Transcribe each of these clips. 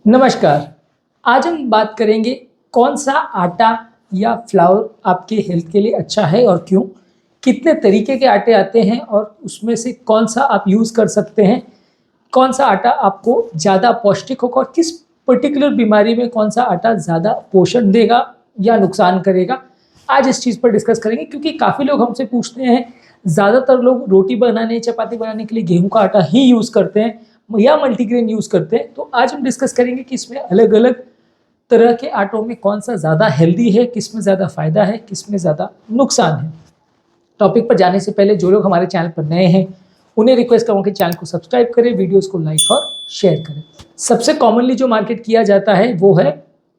नमस्कार। आज हम बात करेंगे कौन सा आटा या फ्लावर आपके हेल्थ के लिए अच्छा है और क्यों। कितने तरीके के आटे आते हैं और उसमें से कौन सा आप यूज़ कर सकते हैं। कौन सा आटा आपको ज़्यादा पौष्टिक होगा और किस पर्टिकुलर बीमारी में कौन सा आटा ज़्यादा पोषण देगा या नुकसान करेगा। आज इस चीज़ पर डिस्कस करेंगे क्योंकि काफ़ी लोग हमसे पूछते हैं। ज़्यादातर लोग रोटी बनाने चपाती बनाने के लिए गेहूं का आटा ही यूज़ करते हैं या मल्टीग्रेन यूज़ करते हैं। तो आज हम डिस्कस करेंगे कि इसमें अलग अलग तरह के आटों में कौन सा ज़्यादा हेल्दी है, किस में ज़्यादा फ़ायदा है, किस में ज़्यादा नुकसान है। टॉपिक पर जाने से पहले जो लोग हमारे चैनल पर नए हैं उन्हें रिक्वेस्ट करूँ कि चैनल को सब्सक्राइब करें, वीडियोस को लाइक और शेयर करें। सबसे कॉमनली जो मार्केट किया जाता है वो है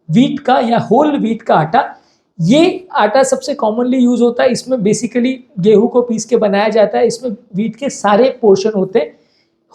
व्हीट का या होल व्हीट का आटा। ये आटा सबसे कॉमनली यूज़ होता है। इसमें बेसिकली गेहूं को पीस के बनाया जाता है। इसमें व्हीट के सारे पोर्शन होते हैं।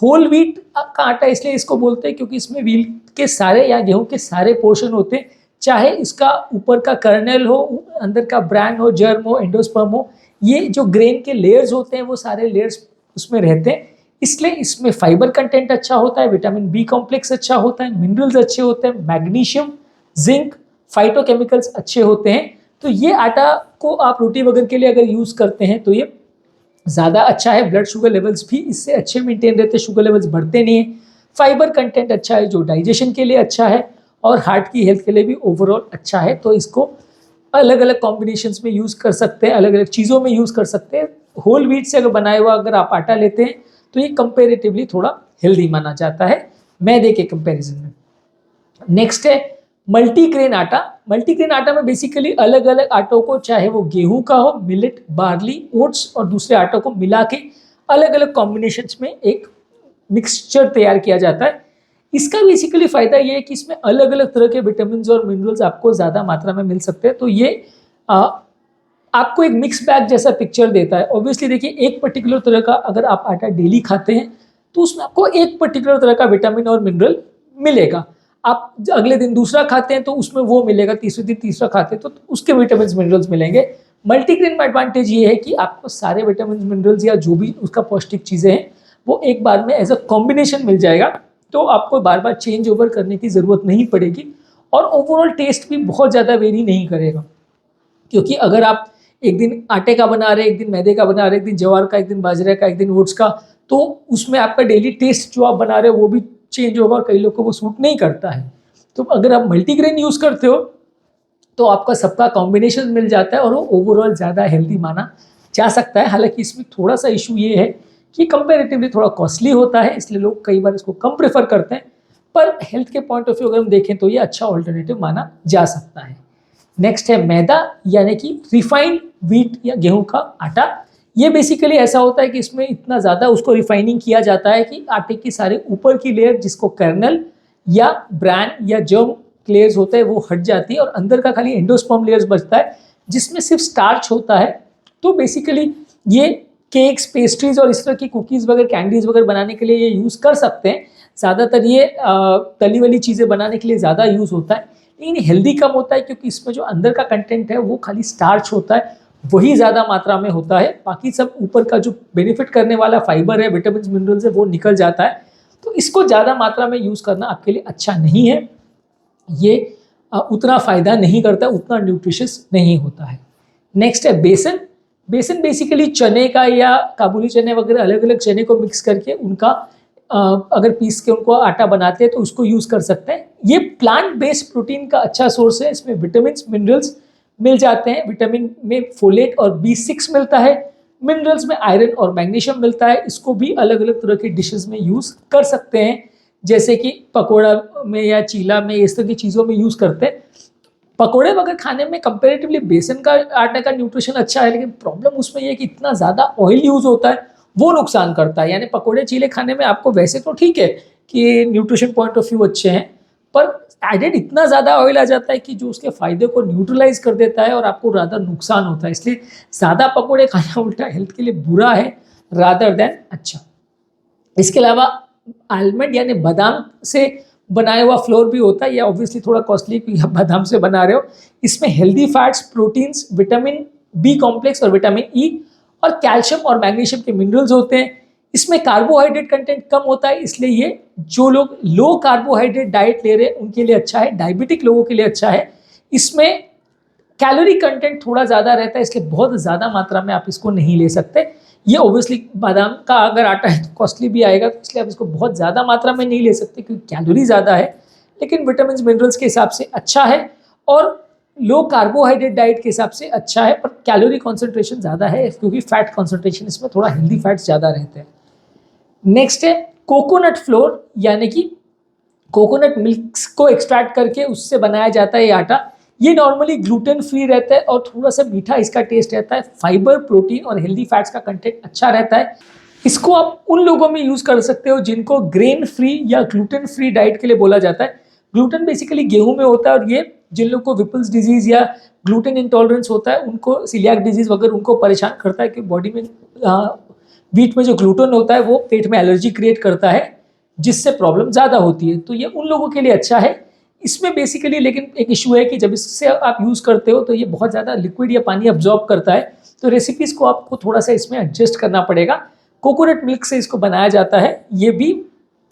होल व्हीट का आटा इसलिए इसको बोलते हैं क्योंकि इसमें व्हीट के सारे या गेहूं के सारे पोर्शन होते हैं। चाहे इसका ऊपर का कर्नल हो, अंदर का ब्रैन हो, जर्म हो, एंडोस्पर्म हो, ये जो ग्रेन के लेयर्स होते हैं वो सारे लेयर्स उसमें रहते हैं। इसलिए इसमें फाइबर कंटेंट अच्छा होता है, विटामिन बी कॉम्प्लेक्स अच्छा होता है, मिनरल्स अच्छे होते हैं, मैग्नीशियम, जिंक, फाइटोकेमिकल्स अच्छे होते हैं। तो ये आटा को आप रोटी वगैरह के लिए अगर यूज़ करते हैं तो ये ज़्यादा अच्छा है। ब्लड शुगर लेवल्स भी इससे अच्छे मेंटेन रहते हैं, शुगर लेवल्स बढ़ते नहीं हैं। फाइबर कंटेंट अच्छा है जो डाइजेशन के लिए अच्छा है और हार्ट की हेल्थ के लिए भी ओवरऑल अच्छा है। तो इसको अलग अलग कॉम्बिनेशंस में यूज़ कर सकते हैं, अलग अलग चीज़ों में यूज़ कर सकते हैं। होल व्हीट से अगर बनाया हुआ अगर आप आटा लेते हैं तो ये कंपेरेटिवली थोड़ा हेल्दी माना जाता है मैदे के कंपेरिजन में। नेक्स्ट है मल्टीग्रेन आटा। मल्टीग्रेन आटा में बेसिकली अलग अलग आटों को, चाहे वो गेहूं का हो, मिलेट, बार्ली, ओट्स और दूसरे आटों को मिला के अलग अलग कॉम्बिनेशंस में एक मिक्सचर तैयार किया जाता है। इसका बेसिकली फ़ायदा ये है कि इसमें अलग अलग तरह के विटामिन और मिनरल्स आपको ज़्यादा मात्रा में मिल सकते हैं। तो ये आपको एक मिक्स बैग जैसा पिक्चर देता है। ऑब्वियसली देखिए, एक पर्टिकुलर तरह का अगर आप आटा डेली खाते हैं तो उसमें आपको एक पर्टिकुलर तरह का विटामिन और मिनरल मिलेगा। आप अगले दिन दूसरा खाते हैं तो उसमें वो मिलेगा, तीसरे दिन तीसरा खाते हैं तो उसके विटामिन मिनरल्स मिलेंगे। मल्टीग्रेन में एडवांटेज ये है कि आपको सारे विटामिन मिनरल्स या जो भी उसका पौष्टिक चीज़ें हैं वो एक बार में एज अ कॉम्बिनेशन मिल जाएगा। तो आपको बार बार चेंज ओवर करने की ज़रूरत नहीं पड़ेगी और ओवरऑल टेस्ट भी बहुत ज़्यादा वेरी नहीं करेगा। क्योंकि अगर आप एक दिन आटे का बना रहे, एक दिन मैदे का बना रहे, एक दिन ज्वार का, एक दिन बाजरे का, एक दिन ओट्स का, तो उसमें आपका डेली टेस्ट जो आप बना रहे हो वो भी चेंज होगा और कई लोगों को वो सूट नहीं करता है। तो अगर आप मल्टीग्रेन यूज़ करते हो तो आपका सबका कॉम्बिनेशन मिल जाता है और वो ओवरऑल ज़्यादा हेल्दी माना जा सकता है। हालांकि इसमें थोड़ा सा इशू ये है कि कंपेरेटिवली थोड़ा कॉस्टली होता है, इसलिए लोग कई बार इसको कम प्रेफर करते हैं। पर हेल्थ के पॉइंट ऑफ व्यू अगर हम देखें तो ये अच्छा ऑल्टरनेटिव माना जा सकता है। नेक्स्ट है मैदा यानी कि रिफाइंड व्हीट या गेहूं का आटा। ये बेसिकली ऐसा होता है कि इसमें इतना ज़्यादा उसको रिफाइनिंग किया जाता है कि आटे की सारे ऊपर की लेयर जिसको कर्नल या ब्रैन या जर्म लेयर्स होते हैं वो हट जाती है और अंदर का खाली एंडोस्पर्म लेयर्स बचता है जिसमें सिर्फ स्टार्च होता है। तो बेसिकली ये केक्स, पेस्ट्रीज और इस तरह की कुकीज़ वगैरह, कैंडीज़ वगैरह बनाने के लिए ये यूज़ कर सकते हैं। ज़्यादातर ये तली वाली चीज़ें बनाने के लिए ज़्यादा यूज़ होता है, लेकिन हेल्दी कम होता है क्योंकि इसमें जो अंदर का कंटेंट है वो खाली स्टार्च होता है, वही ज़्यादा मात्रा में होता है। बाकी सब ऊपर का जो बेनिफिट करने वाला फाइबर है, विटामिन मिनरल्स है, वो निकल जाता है। तो इसको ज़्यादा मात्रा में यूज़ करना आपके लिए अच्छा नहीं है। ये उतना फ़ायदा नहीं करता, उतना न्यूट्रिशियस नहीं होता है। नेक्स्ट है बेसन। बेसन बेसिकली चने का या काबुली चने वगैरह अलग अलग चने को मिक्स करके उनका अगर पीस के उनको आटा बनाते हैं तो उसको यूज़ कर सकते हैं। ये प्लांट बेस्ड प्रोटीन का अच्छा सोर्स है। इसमें विटामिन मिनरल्स मिल जाते हैं। विटामिन में फोलेट और B6 मिलता है, मिनरल्स में आयरन और मैग्नीशियम मिलता है। इसको भी अलग अलग तरह की डिशेस में यूज़ कर सकते हैं, जैसे कि पकौड़ा में या चीला में, इस तरह की चीज़ों में यूज़ करते हैं। पकौड़े वगैरह खाने में कंपेरेटिवली बेसन का आटे का न्यूट्रिशन अच्छा है, लेकिन प्रॉब्लम उसमें यह कि इतना ज़्यादा ऑयल यूज़ होता है वो नुकसान करता है। यानी पकौड़े चीले खाने में आपको वैसे तो ठीक है कि न्यूट्रिशन पॉइंट ऑफ व्यू अच्छे हैं, पर एडेड इतना ज़्यादा ऑयल आ जाता है कि जो उसके फ़ायदे को न्यूट्रलाइज कर देता है और आपको ज़्यादा नुकसान होता है। इसलिए ज़्यादा पकौड़े खाना उल्टा हेल्थ के लिए बुरा है रादर देन अच्छा। इसके अलावा आलमंड यानी बादाम से बनाया हुआ फ्लोर भी होता है। यह ऑब्वियसली थोड़ा कॉस्टली क्योंकि आप बादाम से बना रहे हो। इसमें healthy fats, proteins, vitamin B complex और विटामिन ई और कैल्शियम और मैग्नीशियम के मिनरल्स होते हैं। इसमें कार्बोहाइड्रेट कंटेंट कम होता है, इसलिए ये जो लोग लो कार्बोहाइड्रेट डाइट ले रहे हैं उनके लिए अच्छा है, डायबिटिक लोगों के लिए अच्छा है। इसमें कैलोरी कंटेंट थोड़ा ज़्यादा रहता है, इसलिए बहुत ज़्यादा मात्रा में आप इसको नहीं ले सकते। ये ऑब्वियसली बादाम का अगर आटा है तो कॉस्टली भी आएगा, तो इसलिए आप इसको बहुत ज़्यादा मात्रा में नहीं ले सकते क्योंकि कैलोरी ज़्यादा है, लेकिन विटामिन मिनरल्स के हिसाब से अच्छा है और लो कार्बोहाइड्रेट डाइट के हिसाब से अच्छा है, पर कैलोरी कॉन्सेंट्रेशन ज़्यादा है क्योंकि फैट कॉन्सेंट्रेशन इसमें थोड़ा हेल्दी फैट्स ज़्यादा रहते हैं। नेक्स्ट है कोकोनट फ्लोर, यानी कि कोकोनट मिल्क को एक्सट्रैक्ट करके उससे बनाया जाता है ये आटा। ये नॉर्मली ग्लूटेन फ्री रहता है और थोड़ा सा मीठा इसका टेस्ट रहता है। फाइबर, प्रोटीन और हेल्दी फैट्स का कंटेंट अच्छा रहता है। इसको आप उन लोगों में यूज़ कर सकते हो जिनको ग्रेन फ्री या ग्लूटेन फ्री डाइट के लिए बोला जाता है। ग्लूटेन बेसिकली गेहूं में होता है और ये जिन लोगों को विपल्स डिजीज़ या ग्लूटेन इंटॉलरेंस होता है, उनको सीलियाक डिजीज़ वगैरह उनको परेशान करता है कि बॉडी में व्हीट में जो ग्लूटेन होता है वो पेट में एलर्जी क्रिएट करता है, जिससे प्रॉब्लम ज़्यादा होती है। तो ये उन लोगों के लिए अच्छा है। इसमें बेसिकली लेकिन एक इशू है कि जब इससे आप यूज़ करते हो तो ये बहुत ज़्यादा लिक्विड या पानी अब्जॉर्ब करता है, तो रेसिपीज़ को आपको थोड़ा सा इसमें एडजस्ट करना पड़ेगा। कोकोनट मिल्क से इसको बनाया जाता है, ये भी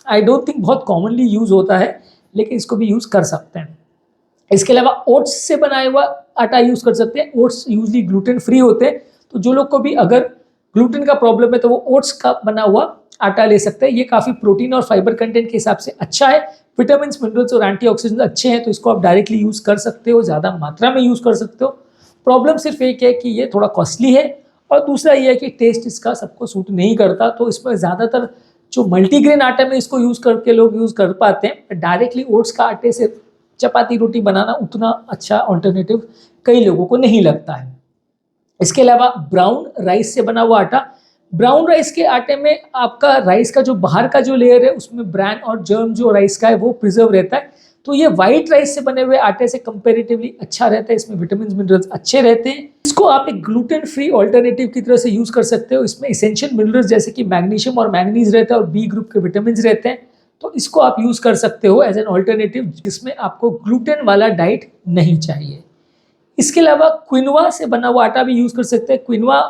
आई डोंट थिंक बहुत कॉमनली यूज़ होता है, लेकिन इसको भी यूज़ कर सकते हैं। इसके अलावा ओट्स से बनाया हुआ आटा यूज़ कर सकते हैं। ओट्स यूजली ग्लूटेन फ्री होते हैं, तो जो लोग को भी अगर ग्लूटेन का प्रॉब्लम है तो वो ओट्स का बना हुआ आटा ले सकते हैं। ये काफ़ी प्रोटीन और फाइबर कंटेंट के हिसाब से अच्छा है। विटामिन, मिनरल्स और एंटीऑक्सीडेंट्स अच्छे हैं, तो इसको आप डायरेक्टली यूज़ कर सकते हो, ज़्यादा मात्रा में यूज़ कर सकते हो। प्रॉब्लम सिर्फ एक है कि ये थोड़ा कॉस्टली है और दूसरा ये है कि टेस्ट इसका सबको सूट नहीं करता। तो इसमें ज़्यादातर जो मल्टीग्रेन आटे में इसको यूज़ करके लोग यूज़ कर पाते हैं। डायरेक्टली ओट्स का आटे से चपाती रोटी बनाना उतना अच्छा ऑल्टरनेटिव कई लोगों को नहीं लगता है। इसके अलावा ब्राउन राइस से बना हुआ आटा, ब्राउन राइस के आटे में आपका राइस का जो बाहर का जो लेयर है उसमें ब्रैन और जर्म जो राइस का है वो प्रिजर्व रहता है, तो ये वाइट राइस से बने हुए आटे से कंपैरेटिवली अच्छा रहता है। इसमें विटामिन मिनरल्स अच्छे रहते हैं। इसको आप एक ग्लूटेन फ्री ऑल्टरनेटिव की तरह से यूज कर सकते हो। इसमें इसेंशियल मिनरल्स जैसे कि मैग्नीशियम और मैंगनीज रहता है और बी ग्रुप के विटामिन रहते हैं, तो इसको आप यूज कर सकते हो एज एन ऑल्टरनेटिव जिसमें आपको ग्लूटेन वाला डाइट नहीं चाहिए। इसके अलावा क्विनोआ से बना हुआ आटा भी यूज कर सकते हैं। क्विनोआ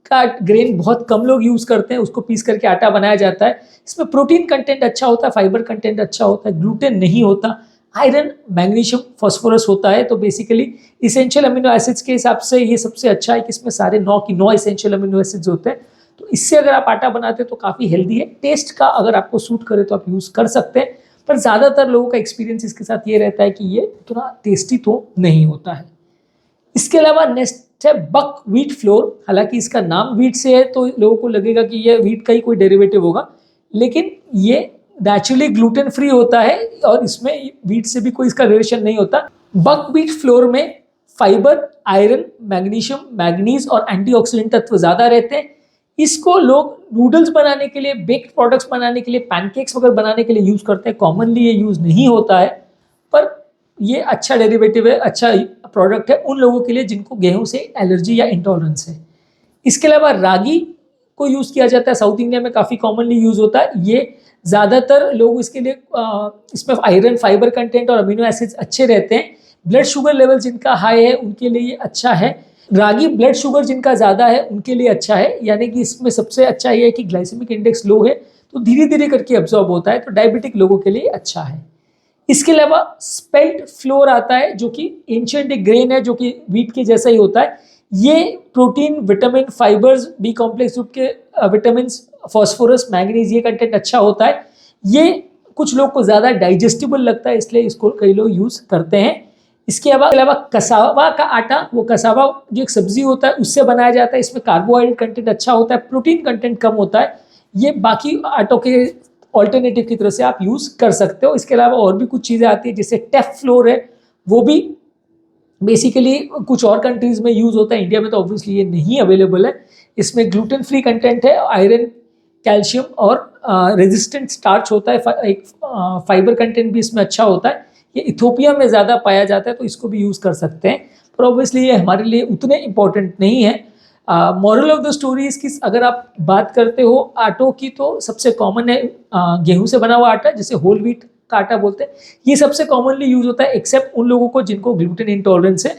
का ग्रेन बहुत कम लोग यूज करते हैं, उसको पीस करके आटा बनाया जाता है। इसमें प्रोटीन कंटेंट अच्छा होता है, फाइबर कंटेंट अच्छा होता है, ग्लूटेन नहीं होता, आयरन, मैग्नीशियम, फास्फोरस होता है। तो बेसिकली इसेंशियल अमीनो एसिड्स के हिसाब से ये सबसे अच्छा है कि इसमें सारे 9 की 9 इसेंशियल अमीनो एसिड्स होते हैं। तो इससे अगर आप आटा बनाते हैं तो काफ़ी हेल्दी है। टेस्ट का अगर आपको सूट करे तो आप यूज़ कर सकते हैं, पर ज़्यादातर लोगों का एक्सपीरियंस इसके साथ ये रहता है कि ये उतना टेस्टी तो नहीं होता है। इसके अलावा नेक्स्ट है बक व्हीट फ्लोर। हालांकि इसका नाम व्हीट से है तो लोगों को लगेगा कि ये व्हीट का ही कोई डेरिवेटिव होगा, लेकिन ये नेचुरली ग्लूटेन फ्री होता है और इसमें व्हीट से भी कोई इसका रिलेशन नहीं होता। बक व्हीट फ्लोर में फाइबर, आयरन, मैग्नीशियम, मैग्नीज और एंटीऑक्सीडेंट तत्व ज़्यादा रहते हैं। इसको लोग नूडल्स बनाने के लिए, बेक्ड प्रोडक्ट्स बनाने के लिए, पैनकेक्स वगैरह बनाने के लिए यूज़ करते हैं। कॉमनली ये यूज़ नहीं होता है, पर ये अच्छा डेरिवेटिव है, अच्छा प्रोडक्ट है उन लोगों के लिए जिनको गेहूं से एलर्जी या इंटॉलरेंस है। इसके अलावा रागी को यूज़ किया जाता है, साउथ इंडिया में काफ़ी कॉमनली यूज़ होता है। ये ज़्यादातर लोग इसके लिए इसमें आयरन, फाइबर कंटेंट और अमीनो एसिड्स अच्छे रहते हैं। ब्लड शुगर लेवल जिनका हाई है उनके लिए ये अच्छा है। रागी ब्लड शुगर जिनका ज़्यादा है उनके लिए अच्छा है, यानी कि इसमें सबसे अच्छा ये है कि ग्लाइसेमिक इंडेक्स लो है तो धीरे धीरे करके अब्जॉर्ब होता है, तो डायबिटिक लोगों के लिए अच्छा है। इसके अलावा स्पेल्ट फ्लोर आता है जो कि एंशिएंट ग्रेन है, जो कि व्हीट के जैसा ही होता है। ये protein, vitamin, fibres, B complex group के विटामिन, फास्फोरस, मैंगनीज, ये कंटेंट अच्छा होता है। ये कुछ लोग को ज़्यादा डाइजेस्टिबल लगता है, इसलिए इसको कई लोग यूज़ करते हैं। इसके अलावा कसावा का आटा, वो कसावा जो एक सब्जी होता है उससे बनाया जाता है। इसमें कार्बोहाइड्रेट कंटेंट अच्छा होता है, प्रोटीन कंटेंट कम होता है। ये बाकी आटों के ऑल्टरनेटिव की तरह से आप यूज़ कर सकते हो। इसके अलावा और भी कुछ चीज़ें आती है, जैसे टेफ फ्लोर है, वो भी बेसिकली कुछ और कंट्रीज़ में यूज़ होता है, इंडिया में तो ऑब्वियसली ये नहीं अवेलेबल है। इसमें ग्लूटेन फ्री कंटेंट है, आयरन, कैल्शियम और रेजिस्टेंट स्टार्च होता है। एक फाइबर कंटेंट भी इसमें अच्छा होता है। ये इथोपिया में ज़्यादा पाया जाता है, तो इसको भी यूज़ कर सकते हैं, पर ऑब्वियसली ये हमारे लिए उतने इंपॉर्टेंट नहीं है। मॉरल ऑफ द स्टोरी इसकी अगर आप बात करते हो आटों की, तो सबसे कॉमन है गेहूं से बना हुआ आटा, जिसे होल व्हीट का आटा बोलते हैं। ये सबसे कॉमनली यूज होता है एक्सेप्ट उन लोगों को जिनको ग्लूटेन इंटॉलरेंस है।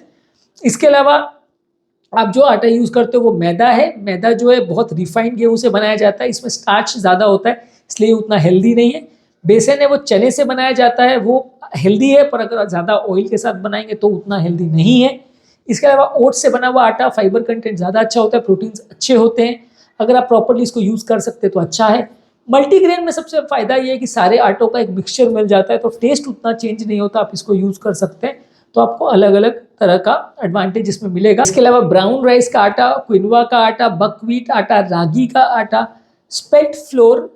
इसके अलावा आप जो आटा यूज़ करते हो वो मैदा है। मैदा जो है बहुत रिफाइंड गेहूं से बनाया जाता है, इसमें स्टार्च ज़्यादा होता है, इसलिए उतना हेल्दी नहीं है। बेसन है वो चने से बनाया जाता है, वो हेल्दी है, पर अगर ज़्यादा ऑयल के साथ बनाएंगे तो उतना हेल्दी नहीं है। इसके अलावा ओट्स से बना हुआ आटा फाइबर कंटेंट ज़्यादा अच्छा होता है, प्रोटीन्स अच्छे होते हैं। अगर आप प्रॉपरली इसको यूज़ कर सकते हैं तो अच्छा है। मल्टीग्रेन में सबसे फ़ायदा ये है कि सारे आटों का एक मिक्सचर मिल जाता है, तो टेस्ट उतना चेंज नहीं होता, आप इसको यूज़ कर सकते हैं। तो आपको अलग अलग तरह का एडवांटेज इसमें मिलेगा। इसके अलावा ब्राउन राइस का आटा, क्विनोआ का आटा, बकव्हीट आटा, रागी का आटा, स्पेल्ट फ्लोर,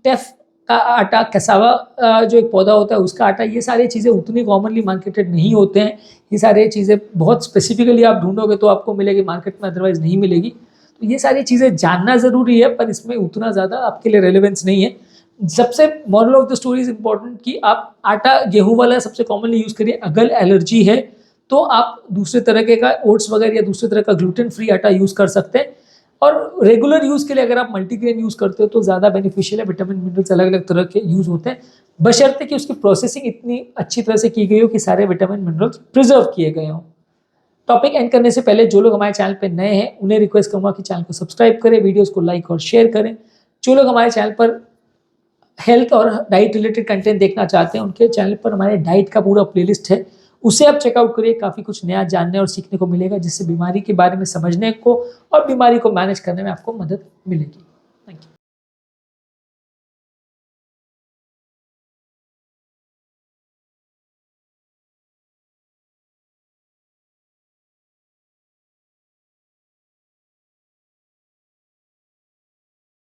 टेफ का आटा, कैसावा जो एक पौधा होता है उसका आटा, ये सारी चीज़ें उतनी कॉमनली मार्केटेड नहीं होते हैं। ये सारी चीज़ें बहुत स्पेसिफिकली आप ढूंढोगे तो आपको मिलेगी, मार्केट में अदरवाइज नहीं मिलेगी। तो ये सारी चीज़ें जानना ज़रूरी है, पर इसमें उतना ज़्यादा आपके लिए रेलेवेंस नहीं है। सबसे moral of the story is important कि आप आटा गेहूं वाला सबसे कॉमनली यूज़ करिए। अगर एलर्जी है तो आप दूसरे तरह का ओट्स वगैरह या दूसरे तरह का ग्लूटेन फ्री आटा यूज़ कर सकते हैं। और रेगुलर यूज़ के लिए अगर आप मल्टीग्रेन यूज़ करते हो तो ज़्यादा बेनिफिशियल है। विटामिन मिनरल्स अलग अलग तरह के यूज़ होते हैं, बशर्ते कि उसकी प्रोसेसिंग इतनी अच्छी तरह से की गई हो कि सारे विटामिन मिनरल्स प्रिजर्व किए गए हों। टॉपिक एंड करने से पहले जो लोग हमारे चैनल पे नए हैं उन्हें रिक्वेस्ट करूँगा कि चैनल को सब्सक्राइब करें, वीडियोज़ को लाइक और शेयर करें। जो लोग हमारे चैनल पर हेल्थ और डाइट रिलेटेड कंटेंट देखना चाहते हैं उनके चैनल पर हमारे डाइट का पूरा प्लेलिस्ट है, उसे आप चेकआउट करिए। काफ़ी कुछ नया जानने और सीखने को मिलेगा, जिससे बीमारी के बारे में समझने को और बीमारी को मैनेज करने में आपको मदद मिलेगी।